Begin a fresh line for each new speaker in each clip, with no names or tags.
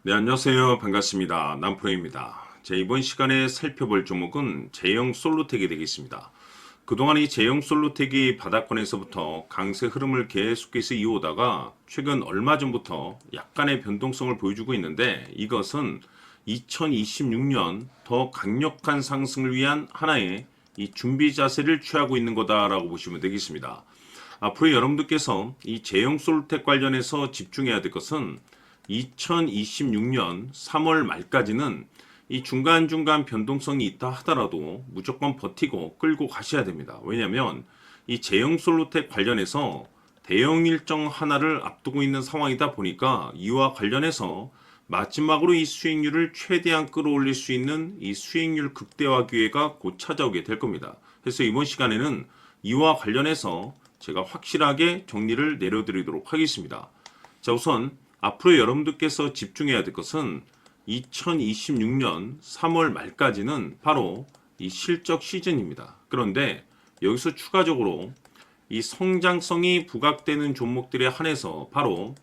네, 안녕하세요. 반갑습니다. 남프로입니다. 이번 시간에 살펴볼 종목은 제형 솔루텍이 되겠습니다. 그동안 이 제형 솔루텍이 바닥권에서부터 강세 흐름을 계속해서 이어오다가 최근 얼마 전부터 약간의 변동성을 보여주고 있는데, 이것은 2026년 더 강력한 상승을 위한 하나의 이 준비 자세를 취하고 있는 거다라고 보시면 되겠습니다. 앞으로 여러분들께서 이 제형 솔루텍 관련해서 집중해야 될 것은 2026년 3월 말까지는 이 중간중간 변동성이 있다 하더라도 무조건 버티고 끌고 가셔야 됩니다. 왜냐하면 이 제형 솔루텍 관련해서 대형 일정 하나를 앞두고 있는 상황이다 보니까 이와 관련해서 마지막으로 이 수익률을 최대한 끌어올릴 수 있는 이 수익률 극대화 기회가 곧 찾아오게 될 겁니다. 그래서 이번 시간에는 이와 관련해서 제가 확실하게 정리를 내려드리도록 하겠습니다. 자, 우선 앞으로 여러분들께서 집중해야 될 것은 2026년 3월 말까지는 바로 이 실적 시즌입니다. 그런데 여기서 추가적으로 이 성장성이 부각되는 종목들에 한해서 바로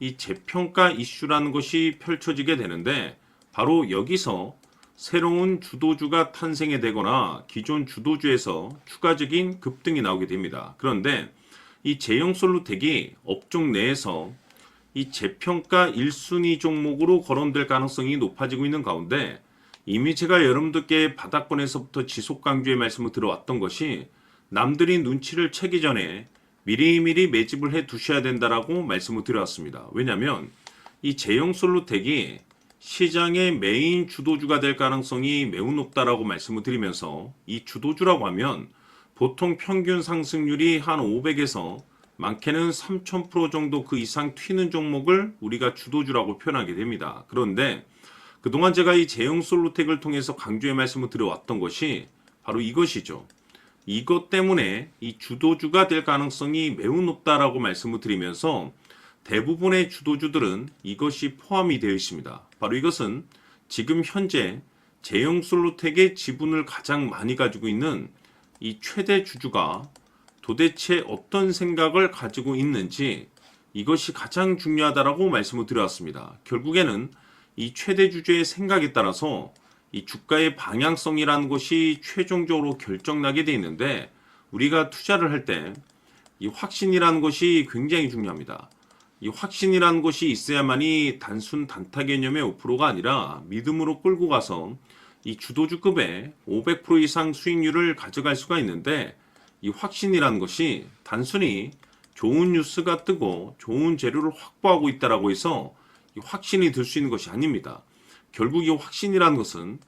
이 재평가 이슈라는 것이 펼쳐지게 되는데, 바로 여기서 새로운 주도주가 탄생이 되거나 기존 주도주에서 추가적인 급등이 나오게 됩니다. 그런데 이 제형 솔루텍이 업종 내에서 이 재평가 1순위 종목으로 거론될 가능성이 높아지고 있는 가운데, 이미 제가 여러분들께 바닥권에서부터 지속 강조의 말씀을 들어왔던 것이 남들이 눈치를 채기 전에 미리미리 매집을 해 두셔야 된다라고 말씀을 드려왔습니다. 왜냐하면 이 제형 솔루텍이 시장의 메인 주도주가 될 가능성이 매우 높다라고 말씀을 드리면서, 이 주도주라고 하면 보통 평균 상승률이 한 500에서 많게는 3000% 정도 그 이상 튀는 종목을 우리가 주도주라고 표현하게 됩니다. 그런데 그동안 제가 이 제형 솔루텍을 통해서 강조의 말씀을 드려왔던 것이 바로 이것이죠. 이것 때문에 이 주도주가 될 가능성이 매우 높다라고 말씀을 드리면서, 대부분의 주도주들은 이것이 포함이 되어 있습니다. 바로 이것은 지금 현재 제형 솔루텍의 지분을 가장 많이 가지고 있는 이 최대 주주가 도대체 어떤 생각을 가지고 있는지, 이것이 가장 중요하다라고 말씀을 드렸습니다. 결국에는 이 최대 주주의 생각에 따라서 이 주가의 방향성이라는 것이 최종적으로 결정나게 돼 있는데, 우리가 투자를 할 때 이 확신이라는 것이 굉장히 중요합니다. 이 확신이라는 것이 있어야만이 단순 단타 개념의 5%가 아니라 믿음으로 끌고 가서 이 주도주급의 500% 이상 수익률을 가져갈 수가 있는데, 이 확신이라는 것이 단순히 좋은 뉴스가 뜨고 좋은 재료를 확보하고 있다라고 해서 이 확신이 들 수 있는 것이 아닙니다. 결국 이 확신이라는 것은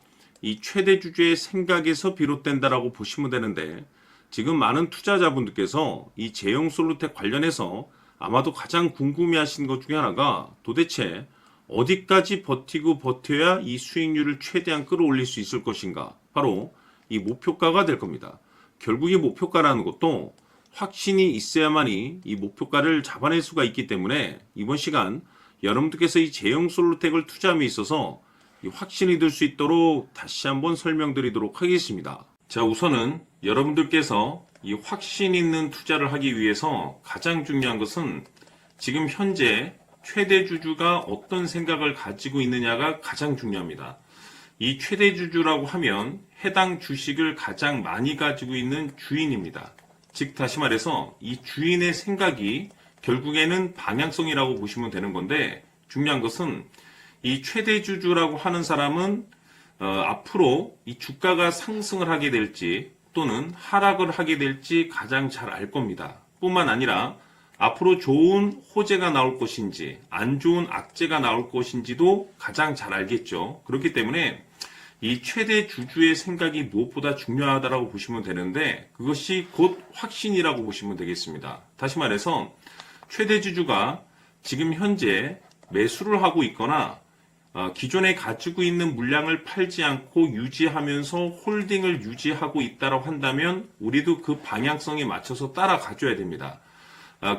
이 최대 주주의 생각에서 비롯된다라고 보시면 되는데, 지금 많은 투자자분들께서 이 제형 솔루텍 관련해서 아마도 가장 궁금해하시는 것 중에 하나가, 도대체 어디까지 버티고 버텨야 이 수익률을 최대한 끌어올릴 수 있을 것인가, 바로 이 목표가가 될 겁니다. 결국 이 목표가라는 것도 확신이 있어야만이 이 목표가를 잡아낼 수가 있기 때문에, 이번 시간 여러분들께서 이 제형 솔루텍을 투자함에 있어서 이 확신이 들 수 있도록 다시 한번 설명드리도록 하겠습니다. 자, 우선은 여러분들께서 이 확신 있는 투자를 하기 위해서 가장 중요한 것은 지금 현재 최대 주주가 어떤 생각을 가지고 있느냐가 가장 중요합니다. 이 최대 주주라고 하면 해당 주식을 가장 많이 가지고 있는 주인입니다. 즉 다시 말해서 이 주인의 생각이 결국에는 방향성이라고 보시면 되는 건데, 중요한 것은 이 최대 주주라고 하는 사람은 앞으로 이 주가가 상승을 하게 될지 또는 하락을 하게 될지 가장 잘 알 겁니다. 뿐만 아니라 앞으로 좋은 호재가 나올 것인지 안 좋은 악재가 나올 것인지도 가장 잘 알겠죠. 그렇기 때문에 이 최대 주주의 생각이 무엇보다 중요하다고 보시면 되는데, 그것이 곧 확신이라고 보시면 되겠습니다. 다시 말해서 최대 주주가 지금 현재 매수를 하고 있거나 기존에 가지고 있는 물량을 팔지 않고 유지하면서 홀딩을 유지하고 있다고 한다면 우리도 그 방향성에 맞춰서 따라가줘야 됩니다.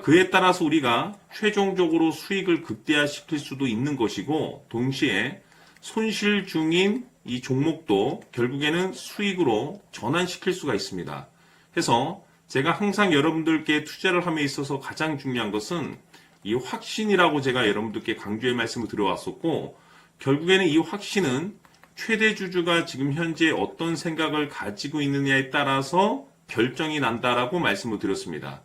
그에 따라서 우리가 최종적으로 수익을 극대화시킬 수도 있는 것이고, 동시에 손실 중인 이 종목도 결국에는 수익으로 전환시킬 수가 있습니다. 해서 제가 항상 여러분들께 투자를 함에 있어서 가장 중요한 것은 이 확신이라고 제가 여러분들께 강조의 말씀을 드려왔었고, 결국에는 이 확신은 최대 주주가 지금 현재 어떤 생각을 가지고 있느냐에 따라서 결정이 난다라고 말씀을 드렸습니다.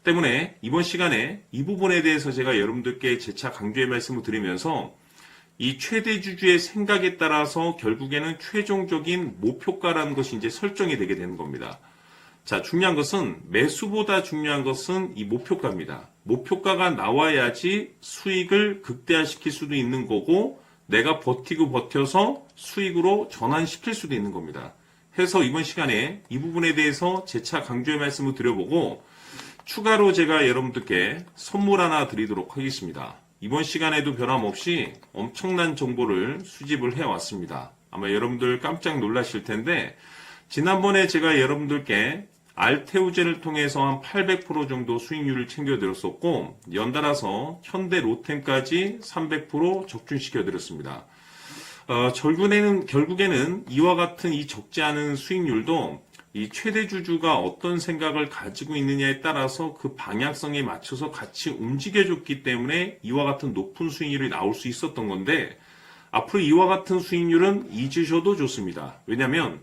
때문에 이번 시간에 이 부분에 대해서 제가 여러분들께 재차 강조의 말씀을 드리면서 이 최대 주주의 생각에 따라서 결국에는 최종적인 목표가라는 것이 이제 설정이 되게 되는 겁니다. 자, 중요한 것은 매수보다 중요한 것은 이 목표가입니다. 목표가가 나와야지 수익을 극대화시킬 수도 있는 거고 내가 버티고 버텨서 수익으로 전환시킬 수도 있는 겁니다. 해서 이번 시간에 이 부분에 대해서 재차 강조의 말씀을 드려보고 추가로 제가 여러분들께 선물 하나 드리도록 하겠습니다. 이번 시간에도 변함없이 엄청난 정보를 수집을 해왔습니다. 아마 여러분들 깜짝 놀라실 텐데 지난번에 제가 여러분들께 알테오젠을 통해서 한 800% 정도 수익률을 챙겨드렸었고 연달아서 현대 로템까지 300% 적중시켜드렸습니다. 결국에는 이와 같은 이 적지 않은 수익률도 이 최대 주주가 어떤 생각을 가지고 있느냐에 따라서 그 방향성에 맞춰서 같이 움직여줬기 때문에 이와 같은 높은 수익률이 나올 수 있었던 건데 앞으로 이와 같은 수익률은 잊으셔도 좋습니다. 왜냐하면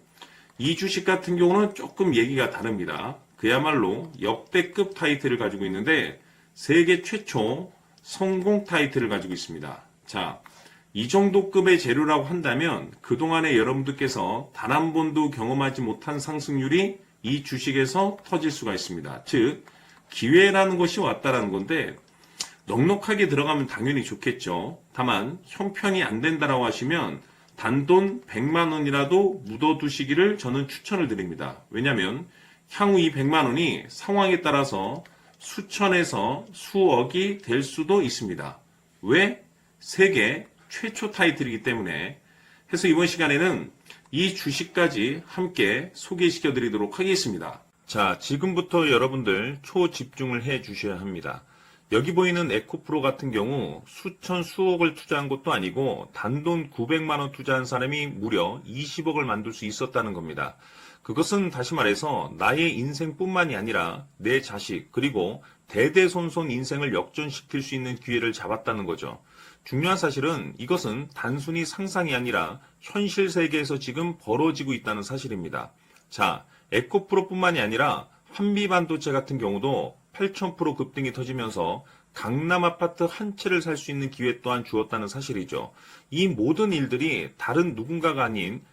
이 주식 같은 경우는 조금 얘기가 다릅니다. 그야말로 역대급 타이틀을 가지고 있는데 세계 최초 성공 타이틀을 가지고 있습니다. 자, 이 정도 급의 재료라고 한다면 그동안에 여러분들께서 단 한 번도 경험하지 못한 상승률이 이 주식에서 터질 수가 있습니다. 즉 기회라는 것이 왔다라는 건데 넉넉하게 들어가면 당연히 좋겠죠. 다만 형편이 안 된다라고 하시면 단돈 100만 원이라도 묻어두시기를 저는 추천을 드립니다. 왜냐하면 향후 이 100만 원이 상황에 따라서 수천에서 수억이 될 수도 있습니다. 왜? 세계 최초 타이틀이기 때문에. 해서 이번 시간에는 이 주식까지 함께 소개시켜 드리도록 하겠습니다. 자, 지금부터 여러분들 초집중을 해 주셔야 합니다. 여기 보이는 에코프로 같은 경우 수천 수억을 투자한 것도 아니고 단돈 900만 원 투자한 사람이 무려 20억을 만들 수 있었다는 겁니다. 그것은 다시 말해서 나의 인생뿐만이 아니라 내 자식 그리고 대대손손 인생을 역전시킬 수 있는 기회를 잡았다는 거죠. 중요한 사실은 이것은 단순히 상상이 아니라 현실 세계에서 지금 벌어지고 있다는 사실입니다. 자, 에코프로뿐만이 아니라 한미반도체 같은 경우도 8,000% 급등이 터지면서 강남 아파트 한 채를 살 수 있는 기회 또한 주었다는 사실이죠. 이 모든 일들이 다른 누군가가 아닌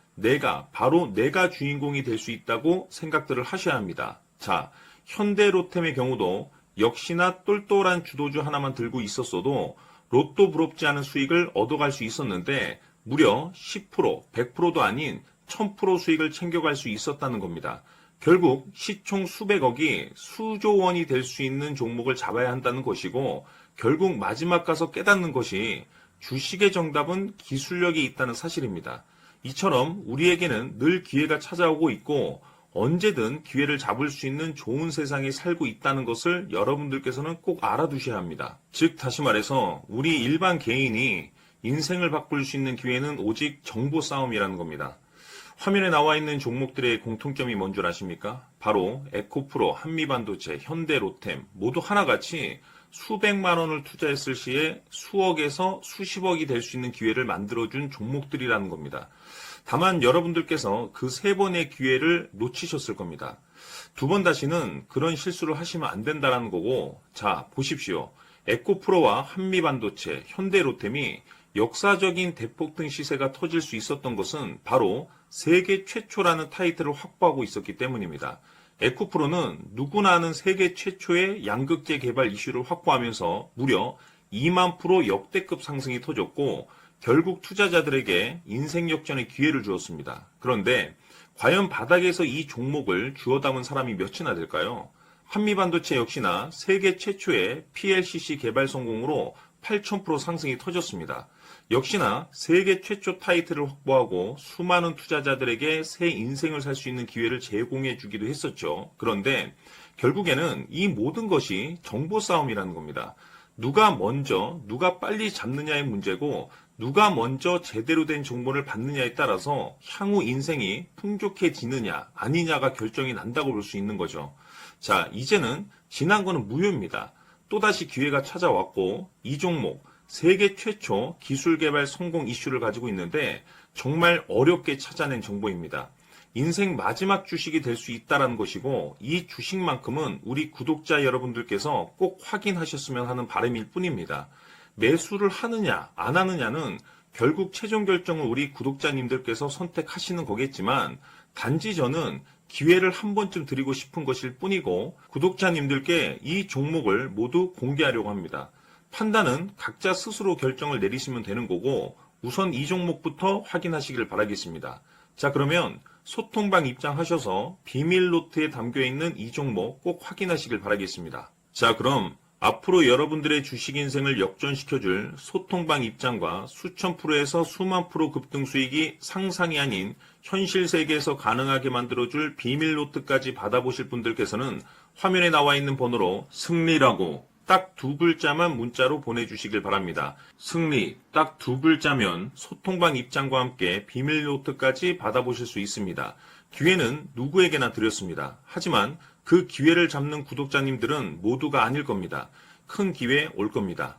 바로 내가 주인공이 될 수 있다고 생각들을 하셔야 합니다. 자, 현대로템의 경우도 역시나 똘똘한 주도주 하나만 들고 있었어도 로또 부럽지 않은 수익을 얻어갈 수 있었는데 무려 10%, 100%도 아닌 1000% 수익을 챙겨갈 수 있었다는 겁니다. 결국 시총 수백억이 수조 원이 될 수 있는 종목을 잡아야 한다는 것이고 결국 마지막 가서 깨닫는 것이 주식의 정답은 기술력이 있다는 사실입니다. 이처럼 우리에게는 늘 기회가 찾아오고 있고 언제든 기회를 잡을 수 있는 좋은 세상에 살고 있다는 것을 여러분들께서는 꼭 알아두셔야 합니다. 즉 다시 말해서 우리 일반 개인이 인생을 바꿀 수 있는 기회는 오직 정보 싸움이라는 겁니다. 화면에 나와 있는 종목들의 공통점이 뭔 줄 아십니까? 바로 에코프로, 한미반도체, 현대로템 모두 하나같이 수백만 원을 투자했을 시에 수억에서 수십억이 될 수 있는 기회를 만들어준 종목들이라는 겁니다. 다만 여러분들께서 그 세 번의 기회를 놓치셨을 겁니다. 두 번 다시는 그런 실수를 하시면 안 된다는 거고, 자 보십시오. 에코프로와 한미반도체, 현대로템이 역사적인 대폭등 시세가 터질 수 있었던 것은 바로 세계 최초라는 타이틀을 확보하고 있었기 때문입니다. 에코프로는 누구나 아는 세계 최초의 양극재 개발 이슈를 확보하면서 무려 2만 프로 역대급 상승이 터졌고 결국 투자자들에게 인생 역전의 기회를 주었습니다. 그런데 과연 바닥에서 이 종목을 주워 담은 사람이 몇이나 될까요? 한미반도체 역시나 세계 최초의 PLCC 개발 성공으로 8,000% 상승이 터졌습니다. 역시나 세계 최초 타이틀을 확보하고 수많은 투자자들에게 새 인생을 살 수 있는 기회를 제공해 주기도 했었죠. 그런데 결국에는 이 모든 것이 정보 싸움이라는 겁니다. 누가 먼저, 누가 빨리 잡느냐의 문제고 누가 먼저 제대로 된 정보를 받느냐에 따라서 향후 인생이 풍족해지느냐 아니냐가 결정이 난다고 볼 수 있는 거죠. 자, 이제는 지난 거는 무효입니다. 또다시 기회가 찾아왔고 이 종목
세계 최초 기술 개발 성공 이슈를 가지고 있는데 정말 어렵게 찾아낸 정보입니다. 인생 마지막 주식이 될 수 있다는 것이고 이 주식만큼은 우리 구독자 여러분들께서 꼭 확인하셨으면 하는 바람일 뿐입니다. 매수를 하느냐 안 하느냐는 결국 최종 결정을 우리 구독자님들께서 선택하시는 거겠지만 단지 저는 기회를 한 번쯤 드리고 싶은 것일 뿐이고 구독자님들께 이 종목을 모두 공개하려고 합니다. 판단은 각자 스스로 결정을 내리시면 되는 거고 우선 이 종목부터 확인하시길 바라겠습니다. 자, 그러면 소통방 입장하셔서 비밀 노트에 담겨 있는 이 종목 꼭 확인하시길 바라겠습니다. 자, 그럼 앞으로 여러분들의 주식 인생을 역전시켜줄 소통방 입장과 수천 프로에서 수만 프로 급등 수익이 상상이 아닌 현실 세계에서 가능하게 만들어줄 비밀 노트까지 받아보실 분들께서는 화면에 나와 있는 번호로 승리라고 딱 2글자만 문자로 보내주시길 바랍니다. 승리 딱 2글자면 소통방 입장과 함께 비밀 노트까지 받아보실 수 있습니다. 기회는 누구에게나 드렸습니다. 하지만 그 기회를 잡는 구독자님들은 모두가 아닐 겁니다. 큰 기회 올 겁니다.